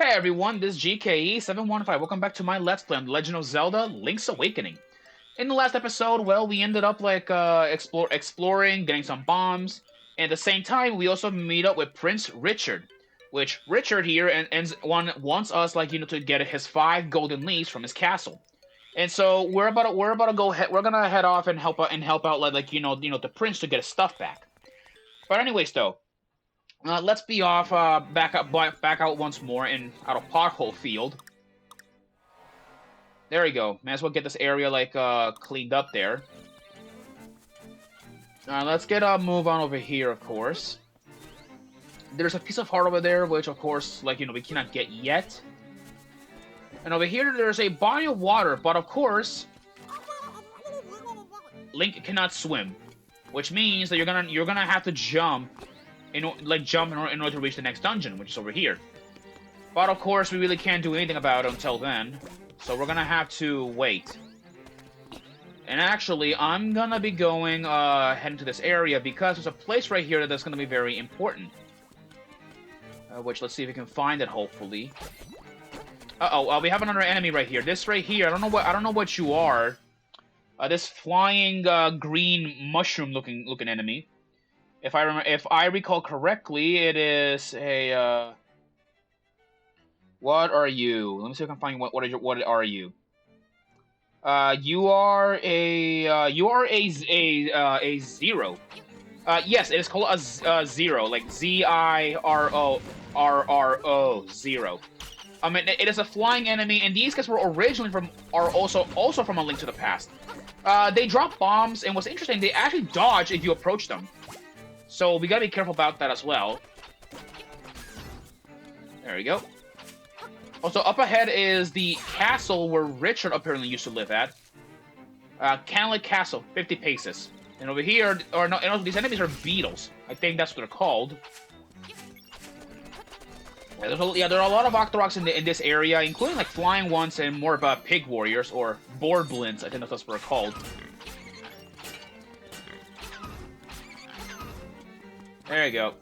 Hey everyone, this is GKE715. Welcome back to my Let's Play on The Legend of Zelda: Link's Awakening. In the last episode, well, we ended up exploring, getting some bombs, and at the same time, we also meet up with Prince Richard, which Richard here wants us to get his 5 golden leaves from his castle. And so we're gonna head off and help out the prince to get his stuff back. But anyways, though. Let's be off, back out once more out of Pothole Field. There we go. May as well get this area, cleaned up there. Let's get a move on over here, of course. There's a piece of heart over there, which, of course, we cannot get yet. And over here, there's a body of water, but, of course, Link cannot swim. Which means that you're gonna have to jump in order to reach the next dungeon, which is over here. But of course, we really can't do anything about it until then, so we're gonna have to wait. And actually, I'm gonna be heading to this area because there's a place right here that's gonna be very important. Which, let's see if we can find it, hopefully. We have another enemy right here. This right here, I don't know what you are. This flying green mushroom looking enemy. If I recall correctly, it is a what are you? Let me see if I can find what are you? You are a zero. Yes, it is called a zero, like ZIRO zero. I mean, it is a flying enemy, and these guys were originally also from A Link to the Past. They drop bombs, and what's interesting, they actually dodge if you approach them. So we gotta be careful about that as well. There we go. Also, up ahead is the castle where Richard apparently used to live at. Canley Castle, 50 paces. And over here, these enemies are beetles. I think that's what they're called. Yeah, there are a lot of Octoroks in this area, including flying ones and more about pig warriors, or boarblins, I think that's what they're called. There you go.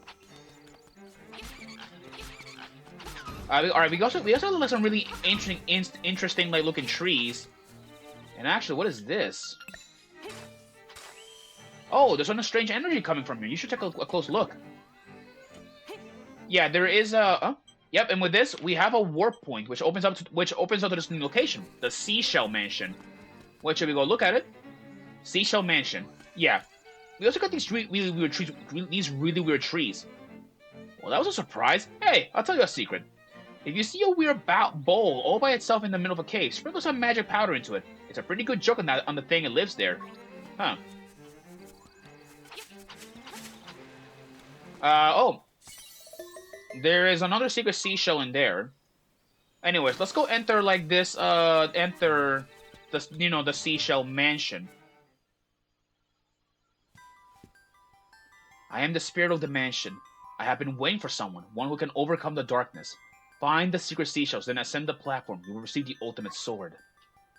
Alright, we also have some really interesting looking trees. And actually, what is this? Oh, there's some strange energy coming from here. You should take a close look. Yeah, there is a. Yep, and with this, we have a warp point, which opens up to this new location, the Seashell Mansion. Which, if we go look at it, Seashell Mansion. Yeah. We also got these really weird trees. Well, that was a surprise. Hey, I'll tell you a secret. If you see a weird bowl all by itself in the middle of a cave, sprinkle some magic powder into it. It's a pretty good joke on the thing that lives there. Huh. Oh. There is another secret seashell in there. Anyways, let's go enter enter the Seashell Mansion. I am the spirit of the mansion. I have been waiting for one who can overcome the darkness. Find the secret seashells, then ascend the platform. You will receive the ultimate sword.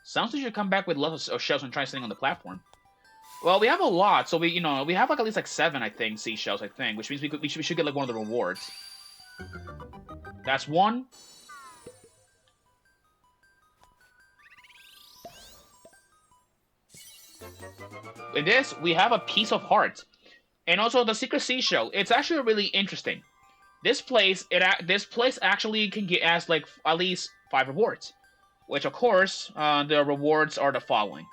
Sounds like you should come back with lots of shells and try sitting on the platform. Well, we have a lot, so we have at least 7, I think, seashells, I think, which means we should get one of the rewards. That's one. With this, we have a piece of heart. And also the secret seashell. It's actually really interesting. This place actually can get us at least 5 rewards, which of course the rewards are the following.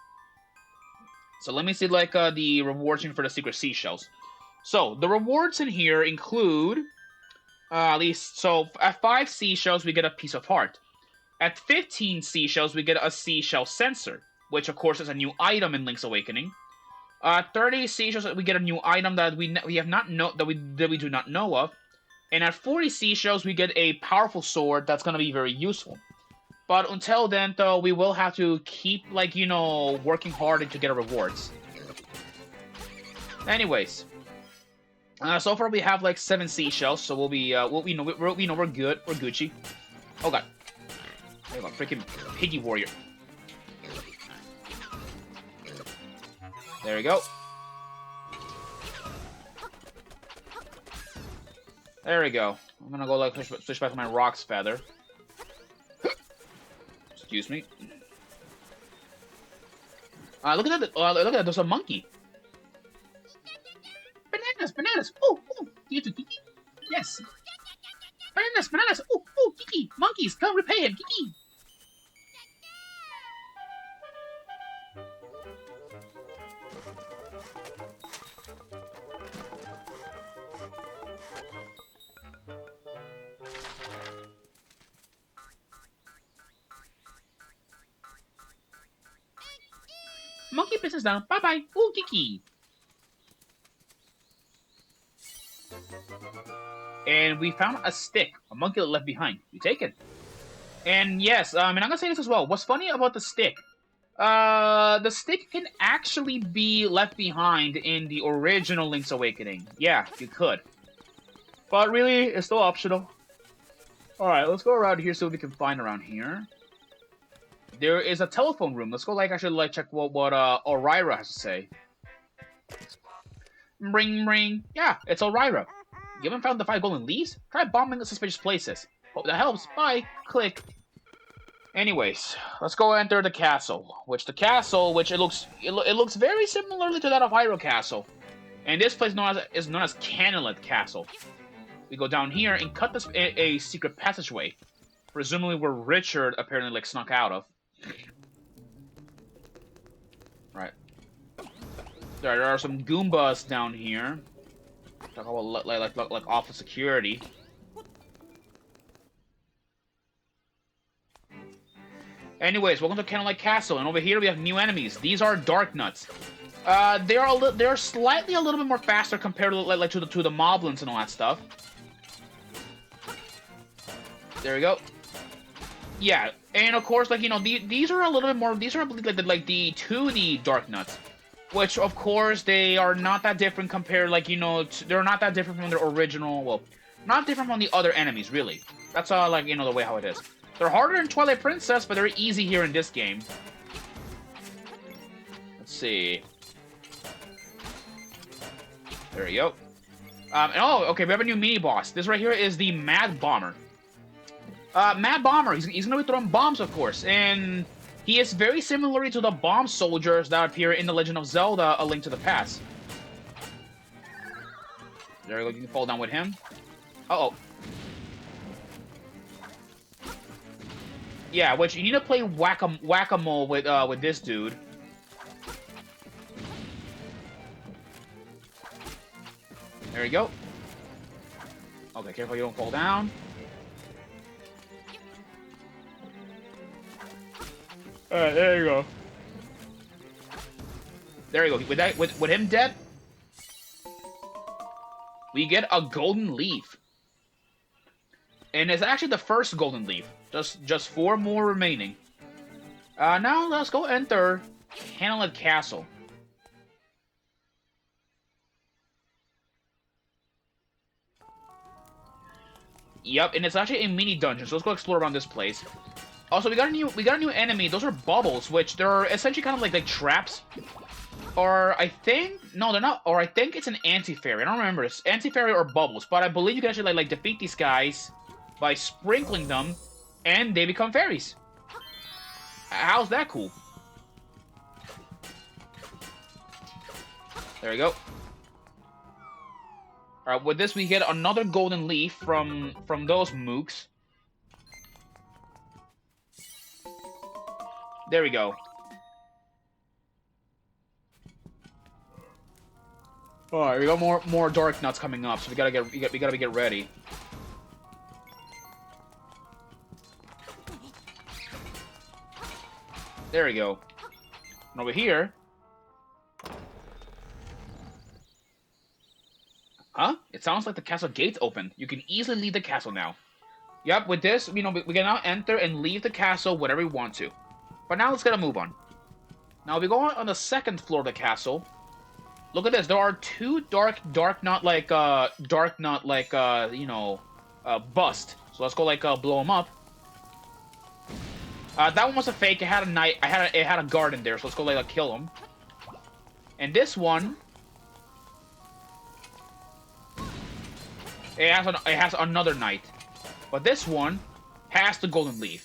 So let me see the rewards for the secret seashells. So the rewards in here include at 5 seashells we get a piece of heart. At 15 seashells we get a seashell sensor, which of course is a new item in Link's Awakening. 30 seashells we get a new item that we do not know of, and at 40 seashells we get a powerful sword that's gonna be very useful. But until then, though, we will have to keep working hard to get our rewards. Anyways, so far we have 7 seashells, so we're good, we're Gucci. Oh god, there you go, freaking piggy warrior. There we go. There we go. I'm gonna go switch back to my Rock's Feather. Excuse me. Look at that. Look at that. There's a monkey. Bananas, bananas. Oh, oh. Do you have to Kiki? Yes. Bananas, bananas. Oh, oh, Kiki. Monkeys, come repay him, Kiki. Monkey business down. Bye-bye. Ooh, Kiki. And we found a stick. A monkey left behind. You take it. And yes, and I'm gonna say this as well. What's funny about the stick can actually be left behind in the original Link's Awakening. Yeah, you could. But really, it's still optional. Alright, let's go around here, see what we can find around here. There is a telephone room. Let's go, actually check what Orira has to say. Ring, ring. Yeah, it's Orira. You haven't found the 5 golden leaves? Try bombing the suspicious places. Hope that helps. Bye. Click. Anyways, let's go enter the castle. Which it looks very similarly to that of Hyrule Castle. And this place is known as Canalet Castle. We go down here and cut a secret passageway. Presumably where Richard apparently snuck out of. Right. There are some Goombas down here. Talk about like office security. Anyways, welcome to Canalet Castle, and over here we have new enemies. These are Dark Nuts. They're slightly a little bit more faster compared to to the Moblins and all that stuff. There we go. Yeah, and of course, these are a little bit more. These are like the 2D Dark Nuts, which of course they are not that different compared. They're not that different from their original. Well, not different from the other enemies, really. That's the way how it is. They're harder in Twilight Princess, but they're easy here in this game. Let's see. There we go. Okay, we have a new mini-boss. This right here is the Mad Bomber. Mad Bomber, he's gonna be throwing bombs, of course, and he is very similar to the bomb soldiers that appear in The Legend of Zelda: A Link to the Past. There we go, you can fall down with him. Uh-oh. Yeah, which you need to play whack-a-mole with this dude. There you go. Okay, careful you don't fall down. Alright, there you go. There you go. With him dead, we get a golden leaf. And it's actually the first golden leaf. Just 4 more remaining. Now let's go enter Canalet Castle. Yep, and it's actually a mini dungeon, so let's go explore around this place. Also, we got a new enemy. Those are bubbles, which they're essentially kind of like traps. Or I think no, they're not. Or I think it's an anti-fairy. I don't remember. It's anti-fairy or bubbles, but I believe you can actually like defeat these guys by sprinkling them, and they become fairies. How's that cool? There we go. Alright, with this we get another golden leaf from those mooks. There we go. Alright, we got more dark nuts coming up, so we gotta get ready. There we go. And over here. Huh? It sounds like the castle gate's open. You can easily leave the castle now. Yep, with this, we can now enter and leave the castle whenever we want to. But now let's get a move on. Now we go on the 2nd floor of the castle. Look at this. There are 2 dark nut bust. So let's go blow them up. That one was a fake. It had a guard in there. So let's go kill him. And this one, it has another knight. But this one has the golden leaf.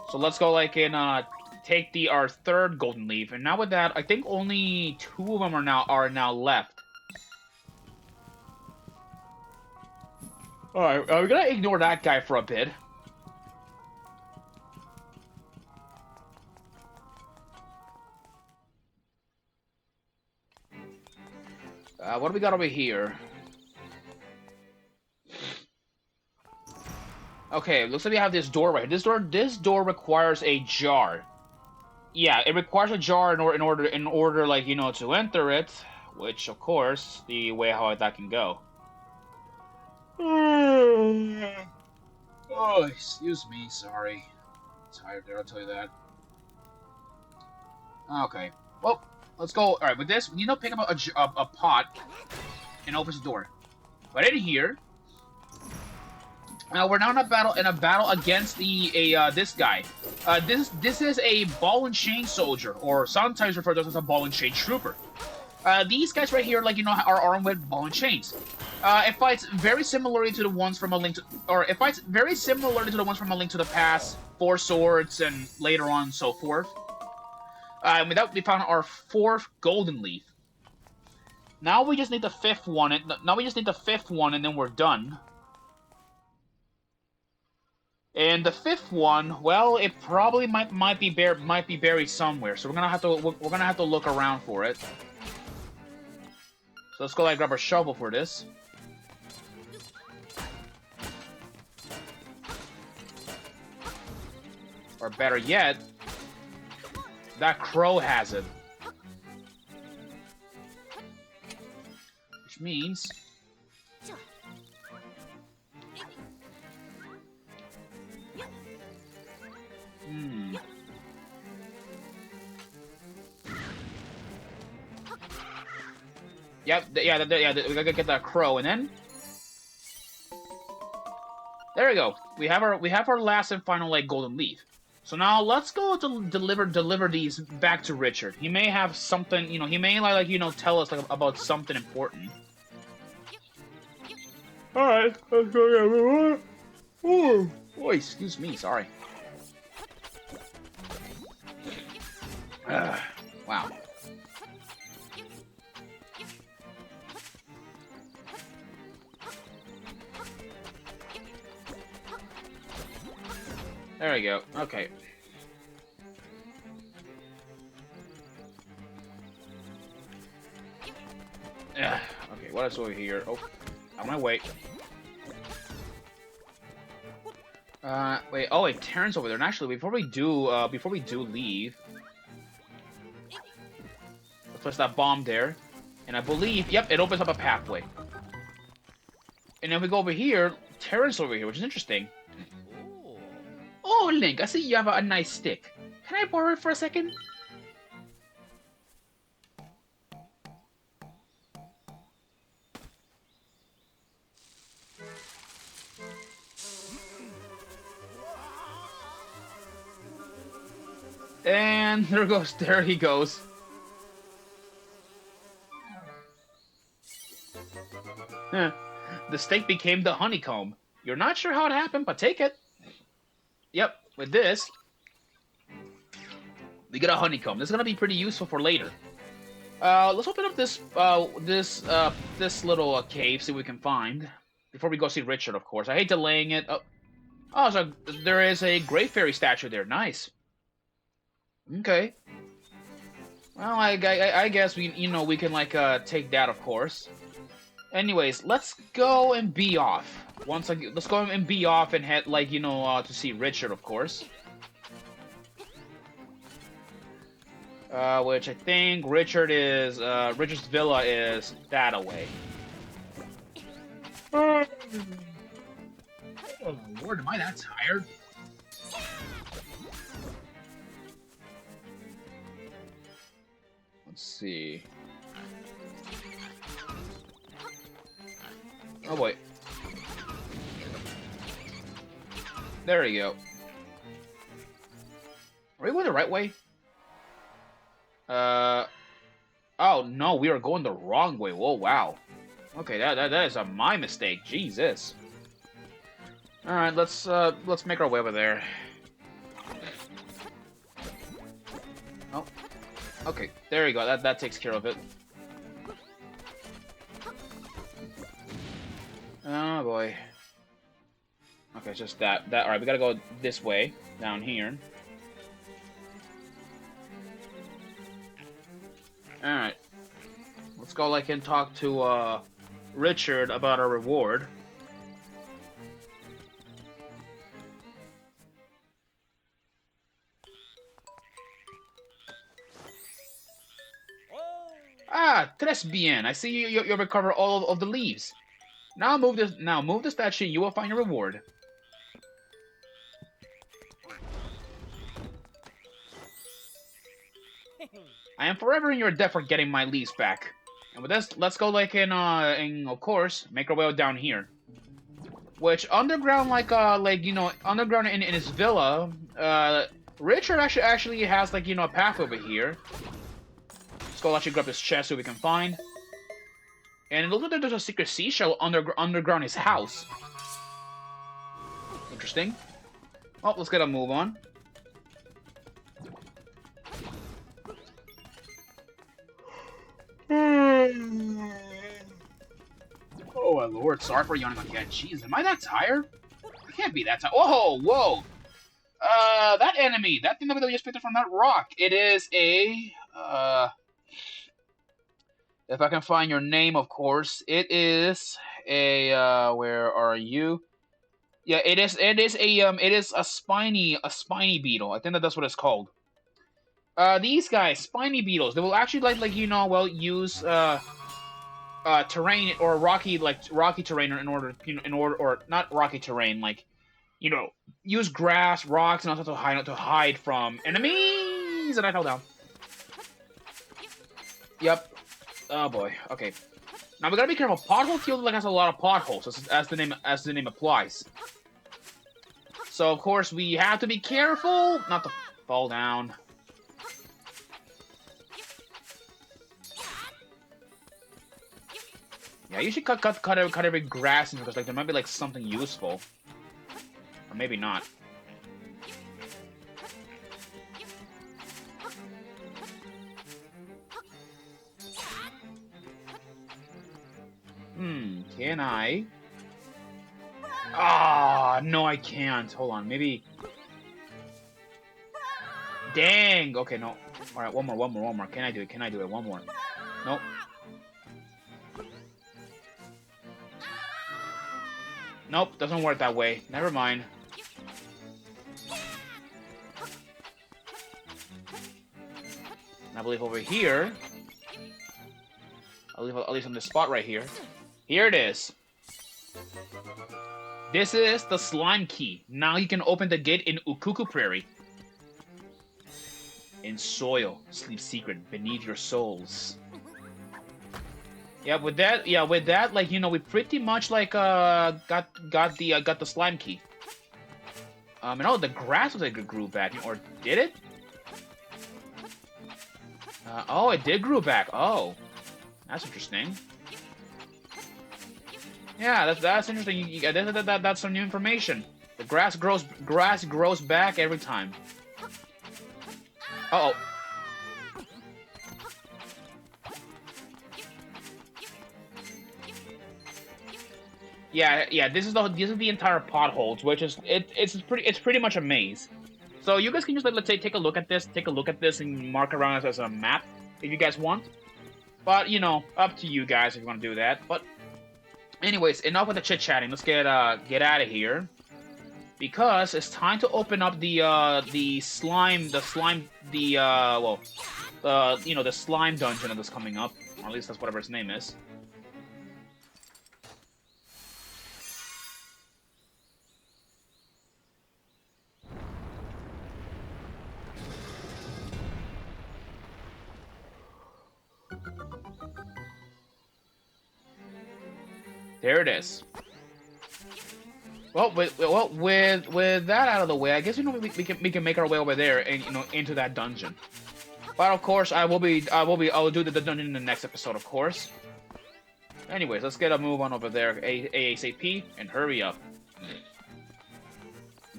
So let's go like in take our third golden leaf, and now with that, I think only 2 of them are now left. All right, we're gonna ignore that guy for a bit. What do we got over here? Okay, looks like we have this door right here. This door requires a jar. Yeah, it requires a jar in order, like, you know, to enter it. Which, of course, the way how that can go. Oh, excuse me, sorry. I'm tired there, I'll tell you that. Okay, well, let's go. All right, with this, we need to pick up a pot and opens the door. But in here, we're now in a battle against this guy. This is a ball and chain soldier, or sometimes referred to as a ball and chain trooper. These guys right here, like, you know, are armed with ball and chains. It fights very similarly to the ones from A Link to the Past, Four Swords, and later on so forth. With that, we found our 4th golden leaf. Now we just need the 5th one. And then we're done. And the 5th one, well, it probably might be buried somewhere. So we're gonna have to look around for it. So let's go like grab our shovel for this. Or better yet, that crow has it. Which means... Yep, yeah, we gotta get that crow, and then... There we go. We have our last and final, like, golden leaf. So now let's go to deliver these back to Richard. He may have something, you know, he may like, you know, tell us like, about something important. All right, let's go get it. Oh, excuse me, sorry. Wow. There we go. Okay. Okay, what is over here? Oh, on my way. Wait. Oh, it turns over there. And actually, before we do leave, let's place that bomb there. And I believe, yep, it opens up a pathway. And then we go over here. Terrence over here, which is interesting. Oh, Link, I see you have a nice stick. Can I borrow it for a second? And there he goes. The stick became the honeycomb. You're not sure how it happened, but take it. Yep, with this, we get a honeycomb. This is gonna be pretty useful for later. Let's open up this little cave, see what we can find before we go see Richard. Of course, I hate delaying it. Oh, so there is a Great Fairy statue there. Nice. Okay. Well, I guess we can like take that, of course. Anyways, let's go and be off. Let's go and be off and head, like, you know, to see Richard, of course. Which I think Richard's villa is that away. Oh Lord, am I that tired? Let's see. Oh boy. There we go. Are we going the right way? Oh no, we are going the wrong way. Whoa, wow. Okay, that is my mistake. Jesus. All right, let's make our way over there. Oh, okay. There you go. That takes care of it. Oh boy. Okay, it's just that. All right, we gotta go this way down here. All right. Let's go like and talk to Richard about our reward. Ah, tres bien. I see you recover all of the leaves. Now move this. Now move the statue. You will find your reward. I am forever in your debt for getting my leaves back. And with this, let's go like in of course, make our way down here. Which underground, like you know, underground in his villa, Richard actually has like you know a path over here. Let's go actually grab this chest so we can find. And it looks like there's a secret seashell underground his house. Interesting. Well, let's get a move on. Oh my lord, sorry for yawning again. Jeez, am I that tired? I can't be that tired. Whoa, whoa! That enemy, that thing that we just picked up from that rock. It is a, if I can find your name, of course. It is a, where are you? Yeah, it is a spiny beetle. I think that's what it's called. These guys, spiny beetles, they will actually like you know, well, use, terrain or rocky terrain in order, you know, or not rocky terrain, like, you know, use grass, rocks, and also to hide from enemies. And I fell down. Yep. Oh boy. Okay. Now we gotta be careful. Pothole Field like has a lot of potholes, as the name applies. So of course we have to be careful not to fall down. Yeah, you should cut every grass because like there might be like something useful, or maybe not. Can I? Ah, no, I can't. Hold on, maybe. Dang. Okay, no. All right, one more. Can I do it? Can I do it? One more. Nope. Nope, doesn't work that way. Never mind. I believe over here. At least on this spot right here. Here it is. This is the slime key. Now you can open the gate in Ukuku Prairie. In soil, sleep secret beneath your souls. Yeah, with that, like you know, we pretty much like got the slime key. And oh, the grass was like grew back, or did it? Oh, it did grow back. Oh, that's interesting. Yeah, that's interesting. That's some new information. The grass grows back every time. Uh oh. Yeah. This is the entire potholes, which is it's pretty much a maze. So you guys can just like, let's say take a look at this and mark around as a map if you guys want. But you know, up to you guys if you want to do that. But anyways, enough with the chit chatting. Let's get out of here because it's time to open up the slime dungeon that's coming up, or at least that's whatever its name is. There it is. Well, with that out of the way, I guess you know we can make our way over there and you know into that dungeon. But of course, I will do the dungeon in the next episode, of course. Anyways, let's get a move on over there ASAP and hurry up.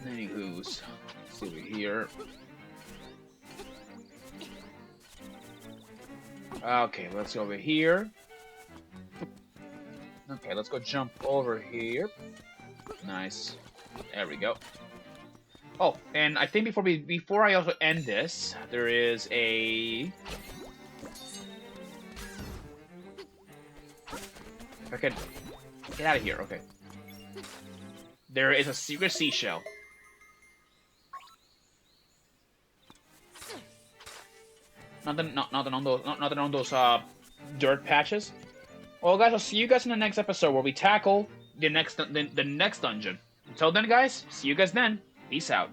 Anywho's, let's see over here. Okay, let's go over here. Okay, let's go jump over here. Nice. There we go. Oh, and I think before I also end this, there is a. If I could get out of here. Okay. There is a secret seashell. Nothing on those dirt patches. Well, guys, I'll see you guys in the next episode where we tackle the next dungeon. Until then, guys, see you guys then. Peace out.